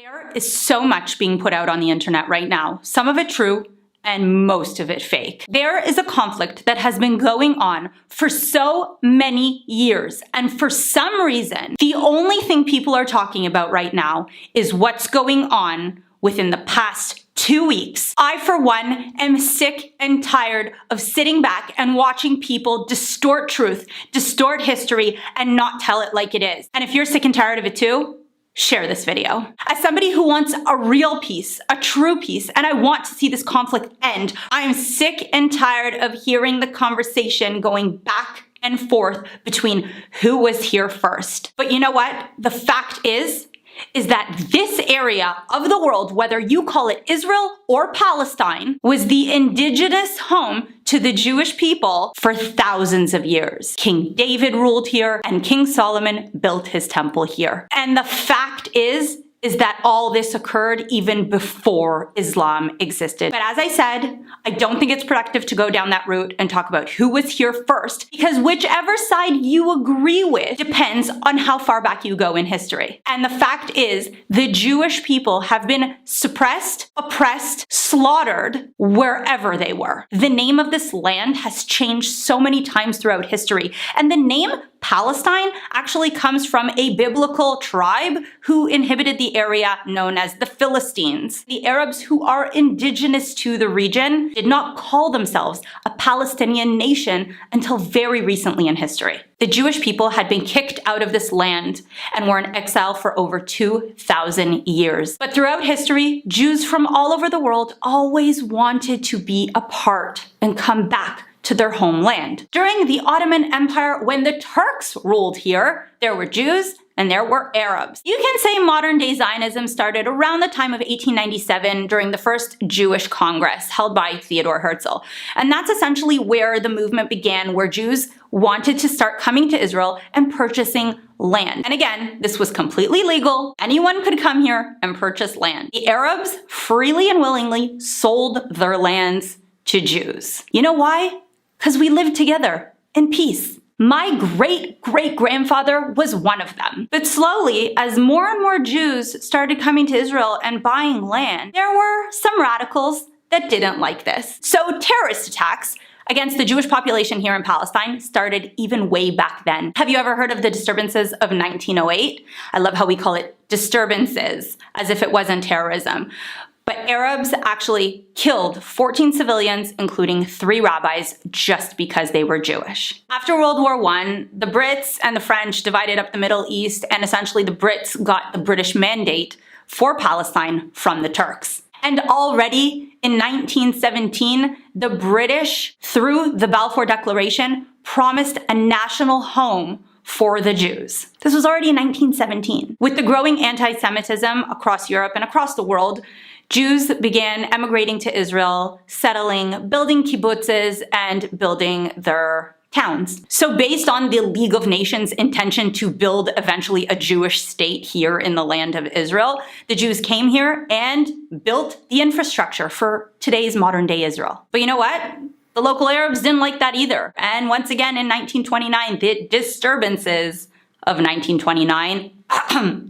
There is so much being put out on the internet right now, some of it true and most of it fake. There is a conflict that has been going on for so many years, and for some reason, the only thing people are talking about right now is what's going on within the past 2 weeks. I, for one, am sick and tired of sitting back and watching people distort truth, distort history, and not tell it like it is. And if you're sick and tired of it too, share this video. As somebody who wants a real peace, a true peace, and I want to see this conflict end, I am sick and tired of hearing the conversation going back and forth between who was here first. But you know what? The fact is that this area of the world, whether you call it Israel or Palestine, was the indigenous home to the Jewish people for thousands of years. King David ruled here, and King Solomon built his temple here. And the fact is that all this occurred even before Islam existed. But as I said, I don't think it's productive to go down that route and talk about who was here first, because whichever side you agree with depends on how far back you go in history. And the fact is, the Jewish people have been suppressed, oppressed, slaughtered wherever they were. The name of this land has changed so many times throughout history, and the name Palestine actually comes from a biblical tribe who inhabited the area known as the Philistines. The Arabs, who are indigenous to the region, did not call themselves a Palestinian nation until very recently in history. The Jewish people had been kicked out of this land and were in exile for over 2,000 years. But throughout history, Jews from all over the world always wanted to be a part and come back to their homeland. During the Ottoman Empire, when the Turks ruled here, there were Jews and there were Arabs. You can say modern-day Zionism started around the time of 1897 during the first Jewish Congress held by Theodor Herzl. And that's essentially where the movement began, where Jews wanted to start coming to Israel and purchasing land. And again, this was completely legal. Anyone could come here and purchase land. The Arabs freely and willingly sold their lands to Jews. You know why? Because we lived together in peace. My great-great-grandfather was one of them. But slowly, as more and more Jews started coming to Israel and buying land, there were some radicals that didn't like this. So terrorist attacks against the Jewish population here in Palestine started even way back then. Have you ever heard of the disturbances of 1908? I love how we call it disturbances, as if it wasn't terrorism. But Arabs actually killed 14 civilians, including 3 rabbis, just because they were Jewish. After World War I, the Brits and the French divided up the Middle East, and essentially the Brits got the British mandate for Palestine from the Turks. And already in 1917, the British, through the Balfour Declaration, promised a national home for the Jews. This was already in 1917. With the growing anti-Semitism across Europe and across the world, Jews began emigrating to Israel, settling, building kibbutzes, and building their towns. So based on the League of Nations' intention to build eventually a Jewish state here in the land of Israel, the Jews came here and built the infrastructure for today's modern-day Israel. But you know what? The local Arabs didn't like that either. And once again, in 1929, the disturbances of 1929,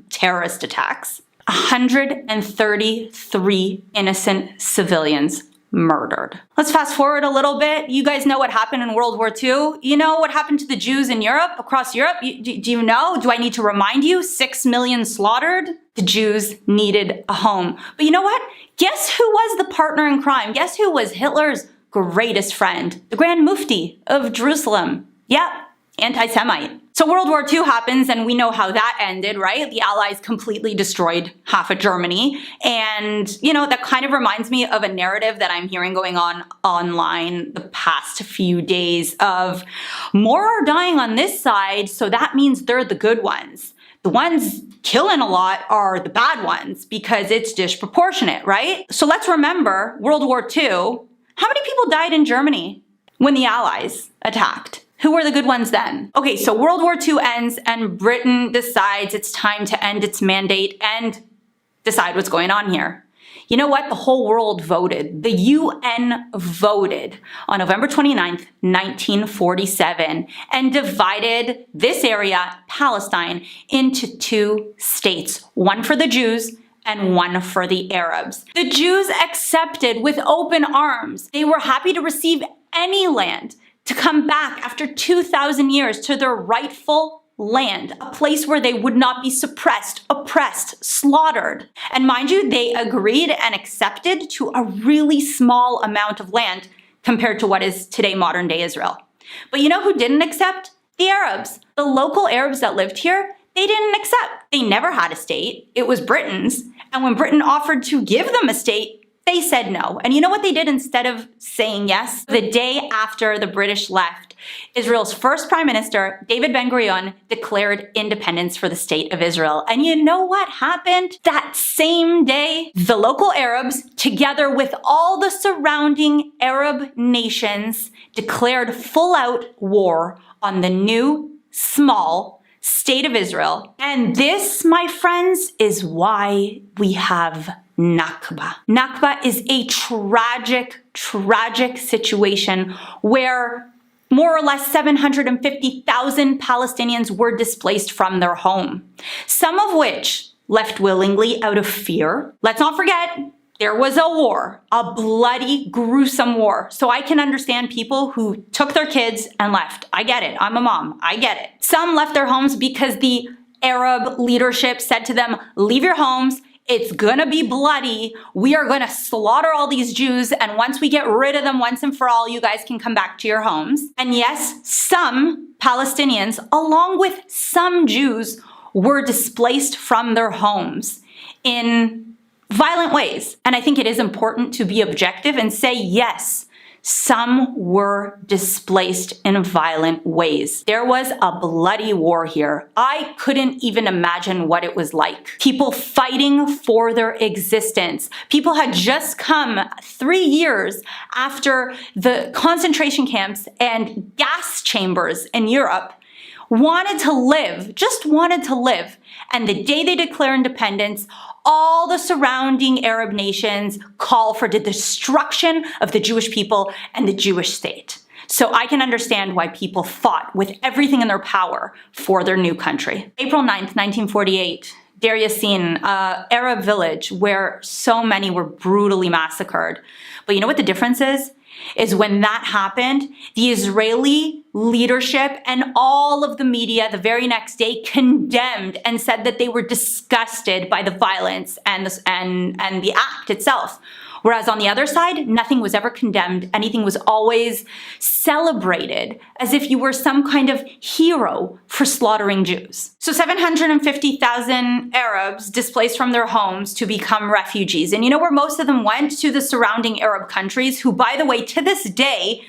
terrorist attacks, 133 innocent civilians murdered. Let's fast forward a little bit. You guys know what happened in World War II? You know what happened to the Jews in Europe, across Europe? Do you know? Do I need to remind you? 6 million slaughtered? The Jews needed a home. But you know what? Guess who was the partner in crime? Guess who was Hitler's greatest friend? The Grand Mufti of Jerusalem. Yep, anti-Semite. So World War II happens, and we know how that ended, right? The Allies completely destroyed half of Germany. And, you know, that kind of reminds me of a narrative that I'm hearing going on online the past few days of more are dying on this side, so that means they're the good ones. The ones killing a lot are the bad ones because it's disproportionate, right? So let's remember World War II. How many people died in Germany when the Allies attacked? Who were the good ones then? Okay, so World War II ends and Britain decides it's time to end its mandate and decide what's going on here. You know what? The whole world voted. The UN voted on November 29th, 1947, and divided this area, Palestine, into 2 states, one for the Jews and one for the Arabs. The Jews accepted with open arms. They were happy to receive any land, to come back after 2,000 years to their rightful land, a place where they would not be suppressed, oppressed, slaughtered. And mind you, they agreed and accepted to a really small amount of land compared to what is today modern day Israel. But you know who didn't accept? The Arabs. The local Arabs that lived here, they didn't accept. They never had a state. It was Britain's. And when Britain offered to give them a state, they said no. And you know what they did instead of saying yes? The day after the British left, Israel's first prime minister, David Ben-Gurion, declared independence for the state of Israel. And you know what happened? That same day, the local Arabs, together with all the surrounding Arab nations, declared full-out war on the new, small state of Israel. And this, my friends, is why we have Nakba. Nakba is a tragic, tragic situation where more or less 750,000 Palestinians were displaced from their home, some of which left willingly out of fear. Let's not forget, there was a war, a bloody, gruesome war. So I can understand people who took their kids and left. I get it. I'm a mom. I get it. Some left their homes because the Arab leadership said to them, leave your homes. It's gonna be bloody. We are gonna slaughter all these Jews. And once we get rid of them once and for all, you guys can come back to your homes. And yes, some Palestinians, along with some Jews, were displaced from their homes in violent ways. And I think it is important to be objective and say, yes, some were displaced in violent ways. There was a bloody war here. I couldn't even imagine what it was like. People fighting for their existence. People had just come 3 years after the concentration camps and gas chambers in Europe, wanted to live, just wanted to live. And the day they declare independence, all the surrounding Arab nations call for the destruction of the Jewish people and the Jewish state. So I can understand why people fought with everything in their power for their new country. April 9th, 1948, Deir Yassin, an Arab village where so many were brutally massacred. But you know what the difference is? Is when that happened, the Israeli leadership and all of the media the very next day condemned and said that they were disgusted by the violence and the act itself. Whereas on the other side, nothing was ever condemned. Anything was always celebrated as if you were some kind of hero for slaughtering Jews. So 750,000 Arabs displaced from their homes to become refugees. And you know where most of them went? To the surrounding Arab countries, who, by the way, to this day,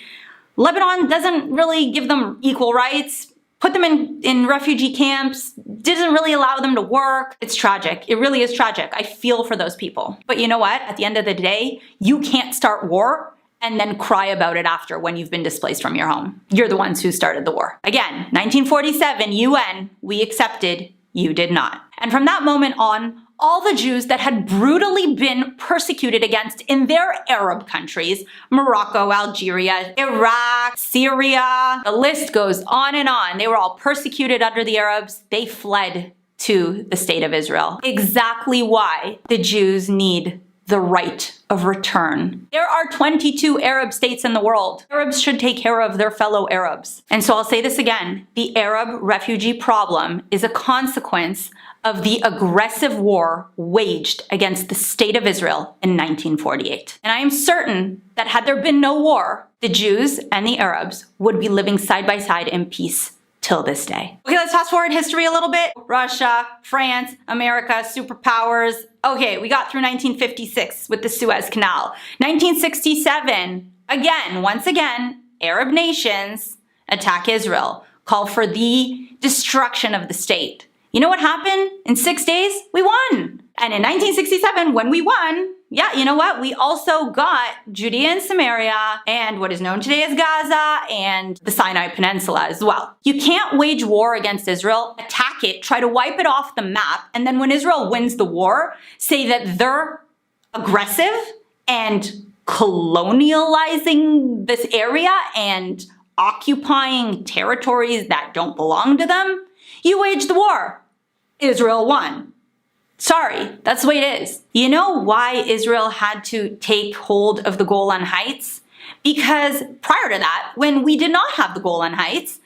Lebanon doesn't really give them equal rights, put them in refugee camps, didn't really allow them to work. It's tragic. It really is tragic. I feel for those people. But you know what? At the end of the day, you can't start war and then cry about it after when you've been displaced from your home. You're the ones who started the war. Again, 1947, UN, we accepted, you did not. And from that moment on, all the Jews that had brutally been persecuted against in their Arab countries, Morocco, Algeria, Iraq, Syria, the list goes on and on. They were all persecuted under the Arabs. They fled to the state of Israel. Exactly why the Jews need the right of return. There are 22 Arab states in the world. Arabs should take care of their fellow Arabs. And so I'll say this again, the Arab refugee problem is a consequence of the aggressive war waged against the state of Israel in 1948. And I am certain that had there been no war, the Jews and the Arabs would be living side by side in peace till this day. Okay, let's fast forward history a little bit. Russia, France, America, superpowers. Okay, we got through 1956 with the Suez Canal. 1967, once again, Arab nations attack Israel, call for the destruction of the state. You know what happened? In 6 days, we won. And in 1967, when we won, yeah, you know what? We also got Judea and Samaria and what is known today as Gaza and the Sinai Peninsula as well. You can't wage war against Israel, attack it, try to wipe it off the map, and then when Israel wins the war, say that they're aggressive and colonializing this area and occupying territories that don't belong to them. You waged the war. Israel won. Sorry, that's the way it is. You know why Israel had to take hold of the Golan Heights? Because prior to that, when we did not have the Golan Heights,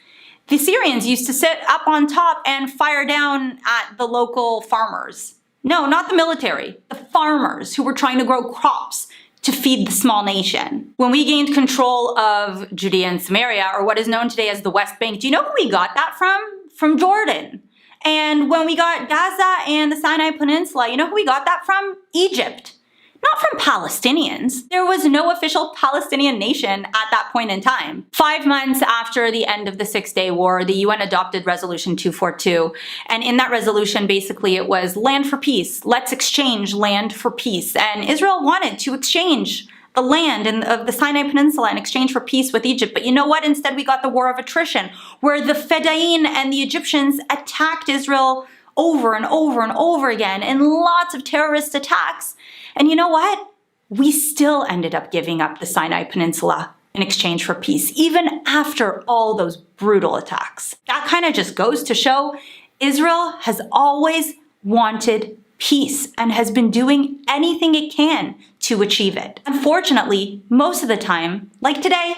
the Syrians used to sit up on top and fire down at the local farmers. No, not the military, the farmers who were trying to grow crops to feed the small nation. When we gained control of Judea and Samaria, or what is known today as the West Bank, do you know who we got that from? From Jordan. And when we got Gaza and the Sinai Peninsula, you know who we got that from? Egypt. Not from Palestinians. There was no official Palestinian nation at that point in time. 5 months after the end of the Six-Day War, the UN adopted Resolution 242. And in that resolution, basically it was land for peace. Let's exchange land for peace. And Israel wanted to exchange the land of the Sinai Peninsula in exchange for peace with Egypt. But you know what? Instead, we got the war of attrition, where the Fedayeen and the Egyptians attacked Israel over and over and over again in lots of terrorist attacks. And you know what? We still ended up giving up the Sinai Peninsula in exchange for peace, even after all those brutal attacks. That kind of just goes to show Israel has always wanted peace and has been doing anything it can to achieve it. Unfortunately, most of the time, like today,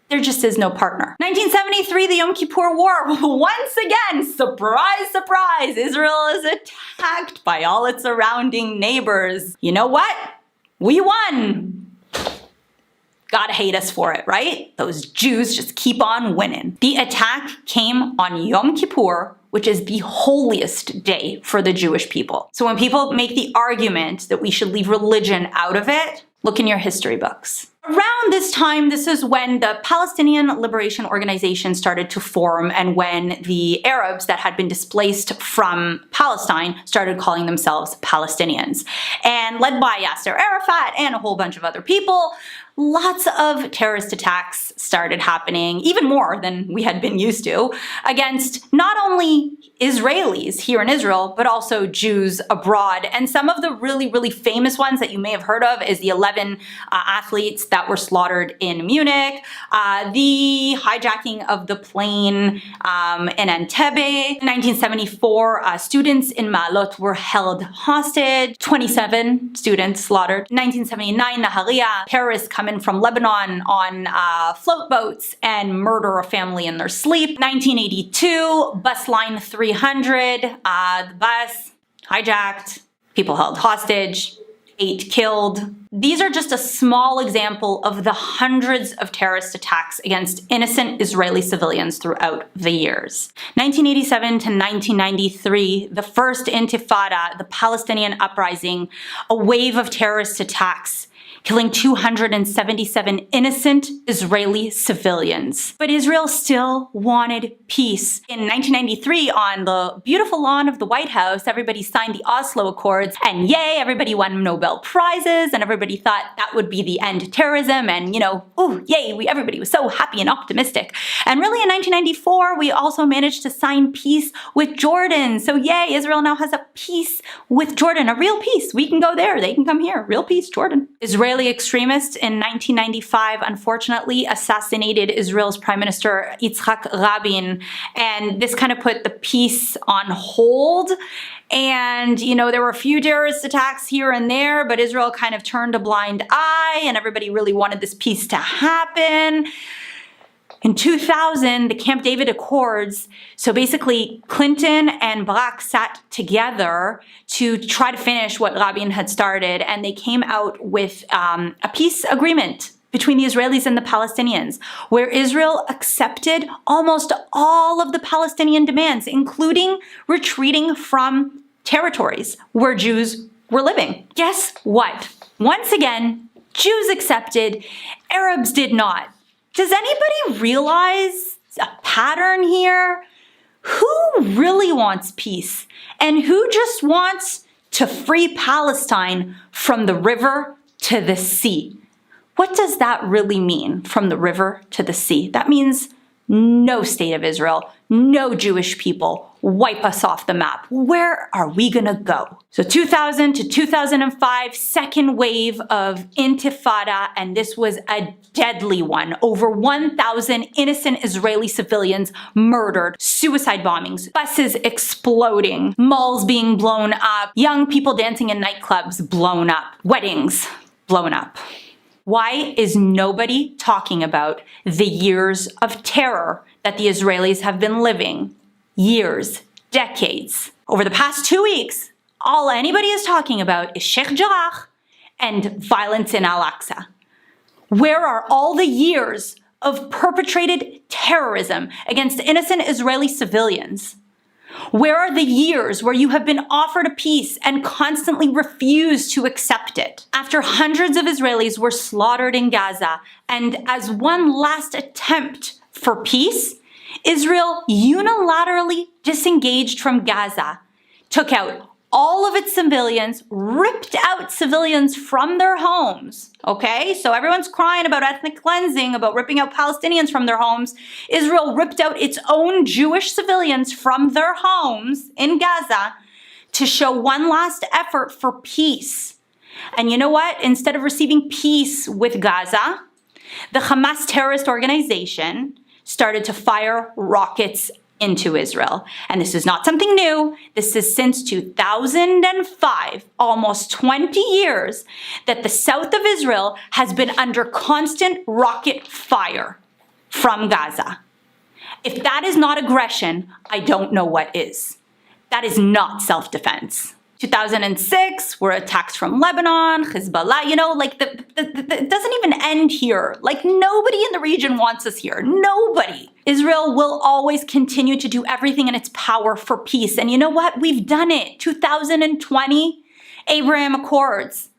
there just is no partner. 1973, the Yom Kippur War. Once again, surprise, surprise, Israel is attacked by all its surrounding neighbors. You know what? We won. Gotta hate us for it, right? Those Jews just keep on winning. The attack came on Yom Kippur, which is the holiest day for the Jewish people. So when people make the argument that we should leave religion out of it, look in your history books. Around this time, this is when the Palestinian Liberation Organization started to form and when the Arabs that had been displaced from Palestine started calling themselves Palestinians. And led by Yasser Arafat and a whole bunch of other people, lots of terrorist attacks started happening, even more than we had been used to, against not only Israelis here in Israel, but also Jews abroad. And some of the really, really famous ones that you may have heard of is the 11 athletes that were slaughtered in Munich, the hijacking of the plane in Entebbe. In 1974, students in Ma'alot were held hostage, 27 students slaughtered. 1979, Nahariya, terrorists come in from Lebanon on float boats and murder a family in their sleep. 1982, bus line 300, the bus hijacked, people held hostage, 8 killed. These are just a small example of the hundreds of terrorist attacks against innocent Israeli civilians throughout the years. 1987 to 1993, the first Intifada, the Palestinian uprising, a wave of terrorist attacks, killing 277 innocent Israeli civilians. But Israel still wanted peace. In 1993, on the beautiful lawn of the White House, everybody signed the Oslo Accords, and yay, everybody won Nobel Prizes, and everybody thought that would be the end to terrorism, and ooh, yay, everybody was so happy and optimistic. And really in 1994, we also managed to sign peace with Jordan. So yay, Israel now has a peace with Jordan, a real peace. We can go there, they can come here, real peace, Jordan. Israeli extremists in 1995 unfortunately assassinated Israel's Prime Minister Yitzhak Rabin, and this kind of put the peace on hold. And, there were a few terrorist attacks here and there, but Israel kind of turned a blind eye, and everybody really wanted this peace to happen. In 2000, the Camp David Accords, so basically Clinton and Barak sat together to try to finish what Rabin had started, and they came out with a peace agreement between the Israelis and the Palestinians, where Israel accepted almost all of the Palestinian demands, including retreating from territories where Jews were living. Guess what? Once again, Jews accepted, Arabs did not. Does anybody realize a pattern here? Who really wants peace? And who just wants to free Palestine from the river to the sea? What does that really mean, from the river to the sea? That means no state of Israel, no Jewish people, wipe us off the map. Where are we gonna go? So 2000 to 2005, second wave of intifada, and this was a deadly one. Over 1,000 innocent Israeli civilians murdered, suicide bombings, buses exploding, malls being blown up, young people dancing in nightclubs blown up, weddings blown up. Why is nobody talking about the years of terror that the Israelis have been living? Years, decades. Over the past 2 weeks, all anybody is talking about is Sheikh Jarrah and violence in Al-Aqsa. Where are all the years of perpetrated terrorism against innocent Israeli civilians? Where are the years where you have been offered a peace and constantly refused to accept it? After hundreds of Israelis were slaughtered in Gaza, and as one last attempt for peace, Israel unilaterally disengaged from Gaza, took out all of its civilians, ripped out civilians from their homes. Okay, so everyone's crying about ethnic cleansing, about ripping out Palestinians from their homes. Israel ripped out its own Jewish civilians from their homes in Gaza to show one last effort for peace. And you know what? Instead of receiving peace with Gaza, the Hamas terrorist organization started to fire rockets into Israel. And this is not something new. This is since 2005, almost 20 years, that the south of Israel has been under constant rocket fire from Gaza. If that is not aggression, I don't know what is. That is not self-defense. 2006 were attacks from Lebanon, Hezbollah, it doesn't even end here. Like, nobody in the region wants us here. Nobody. Israel will always continue to do everything in its power for peace. And you know what? We've done it. 2020, Abraham Accords.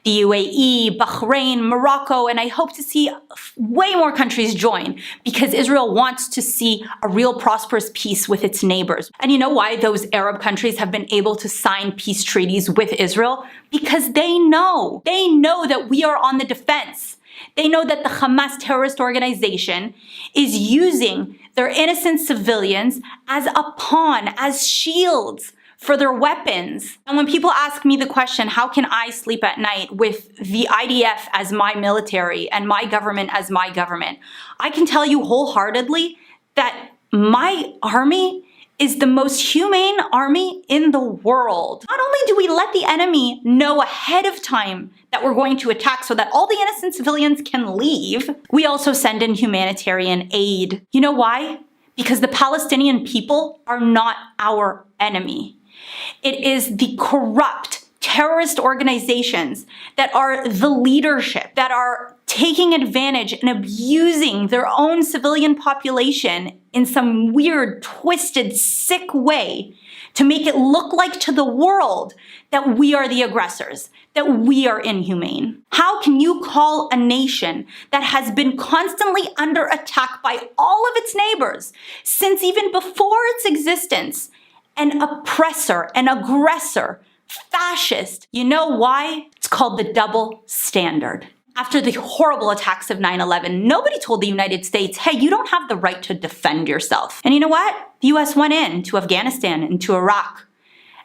The UAE, Bahrain, Morocco, and I hope to see way more countries join because Israel wants to see a real prosperous peace with its neighbors. And you know why those Arab countries have been able to sign peace treaties with Israel? Because they know that we are on the defense. They know that the Hamas terrorist organization is using their innocent civilians as a pawn, as shields for their weapons. And when people ask me the question, how can I sleep at night with the IDF as my military and my government as my government? I can tell you wholeheartedly that my army is the most humane army in the world. Not only do we let the enemy know ahead of time that we're going to attack so that all the innocent civilians can leave, we also send in humanitarian aid. You know why? Because the Palestinian people are not our enemy. It is the corrupt terrorist organizations that are the leadership, that are taking advantage and abusing their own civilian population in some weird, twisted, sick way to make it look like to the world that we are the aggressors, that we are inhumane. How can you call a nation that has been constantly under attack by all of its neighbors since even before its existence an oppressor, an aggressor, fascist? You know why? It's called the double standard. After the horrible attacks of 9/11, nobody told the United States, hey, you don't have the right to defend yourself. And you know what? The US went into Afghanistan, into Iraq.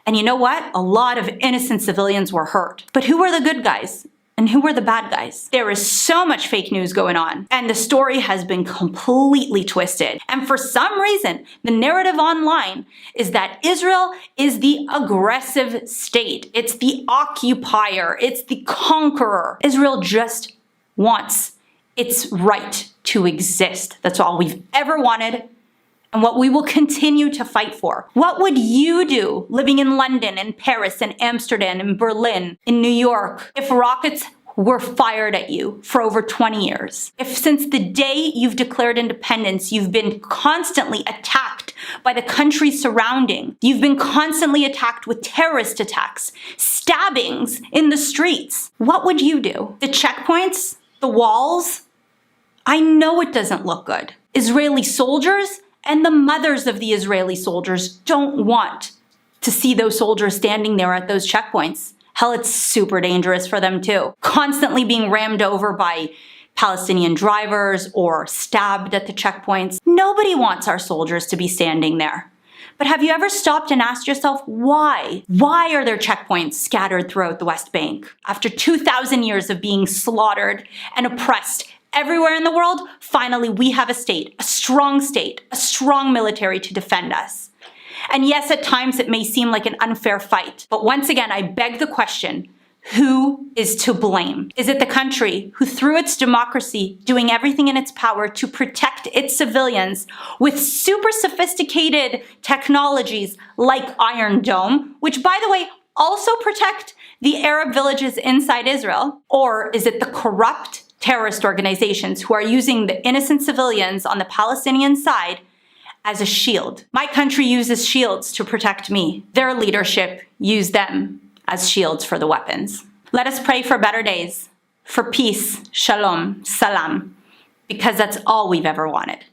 And you know what? A lot of innocent civilians were hurt. But who were the good guys? And who were the bad guys? There is so much fake news going on, and the story has been completely twisted. And for some reason, the narrative online is that Israel is the aggressive state. It's the occupier. It's the conqueror. Israel just wants its right to exist. That's all we've ever wanted, and what we will continue to fight for. What would you do living in London, in Paris, in Amsterdam, in Berlin, in New York, if rockets were fired at you for over 20 years? If since the day you've declared independence, you've been constantly attacked by the countries surrounding, you've been constantly attacked with terrorist attacks, stabbings in the streets, what would you do? The checkpoints? The walls? I know it doesn't look good. Israeli soldiers and the mothers of the Israeli soldiers don't want to see those soldiers standing there at those checkpoints. Hell, it's super dangerous for them too. Constantly being rammed over by Palestinian drivers or stabbed at the checkpoints. Nobody wants our soldiers to be standing there. But have you ever stopped and asked yourself why? Why are there checkpoints scattered throughout the West Bank? After 2,000 years of being slaughtered and oppressed everywhere in the world, finally we have a state, a strong military to defend us. And yes, at times it may seem like an unfair fight, but once again, I beg the question, who is to blame? Is it the country who, through its democracy, doing everything in its power to protect its civilians with super sophisticated technologies like Iron Dome, which, by the way, also protect the Arab villages inside Israel? Or is it the corrupt terrorist organizations who are using the innocent civilians on the Palestinian side as a shield? My country uses shields to protect me. Their leadership used them as shields for the weapons. Let us pray for better days, for peace, shalom, salam, because that's all we've ever wanted.